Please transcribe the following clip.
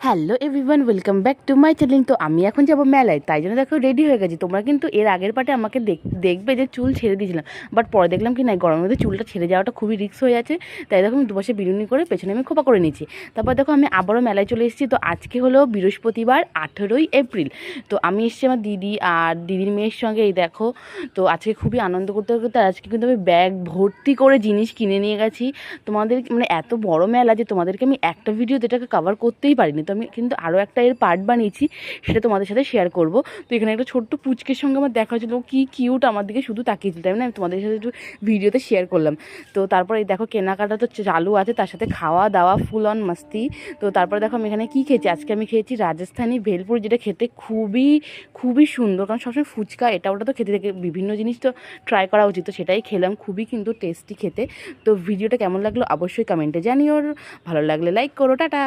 Hello everyone, welcome back to my channel. তো আমি এখন যাবো মেলায়, তাই জন্য দেখো রেডি হয়ে গেছি। তোমরা কিন্তু এর আগের পার্টে আমাকে দেখবে যে চুল ছেড়ে দিয়েছিলাম, বাট পরে দেখলাম কি না, গরমের মধ্যে চুলটা ছেড়ে যাওয়াটা খুবই রিস্ক হয়ে আছে। তাই দেখো আমি দুপাশে বিনুনি করে পেছনে আমি খোপা করে নিয়েছি। তারপর দেখো আমি আবারও মেলায় চলে এসেছি। তো আজকে হলো বৃহস্পতিবার, 18ই এপ্রিল। তো আমি এসেছি আমার দিদি আর দিদির মেয়ের সঙ্গে। এই দেখো, তো আজকে খুবই আনন্দ করতে করতে আজকে কিন্তু আমি ব্যাগ ভর্তি করে জিনিস কিনে নিয়ে গেছি। তোমাদের মানে এত বড় মেলা যে তোমাদেরকে আমি একটা ভিডিওতে এটাকে কভার করতেই পারিনি। তো আমি কিন্তু আরও একটা এর পার্ট বানিয়েছি, সেটা তোমাদের সাথে শেয়ার করব। তো এখানে একটা ছোট্ট পুচকের সঙ্গে আমার দেখা হয়েছিল, কি কিউট, আমার দিকে শুধু তাকিয়েছিল, তাই না? আমি তোমাদের সাথে একটু ভিডিওতে শেয়ার করলাম। তো তারপর এই দেখো কেনাকাটা তো চালু আছে, তার সাথে খাওয়া দাওয়া ফুল অন মাস্তি। তো তারপরে দেখো আমি এখানে কী খেয়েছি। আজকে আমি খেয়েছি রাজস্থানি ভেলপুরি, যেটা খেতে খুবই খুবই সুন্দর। কারণ সবসময় ফুচকা এটা ওটা তো খেতে থেকে বিভিন্ন জিনিস তো ট্রাই করা উচিত। তো সেটাই খেলাম, খুবই কিন্তু টেস্টি খেতে। তো ভিডিওটা কেমন লাগলো অবশ্যই কমেন্টে জানিও, ভালো লাগলে লাইক করো, টাটা।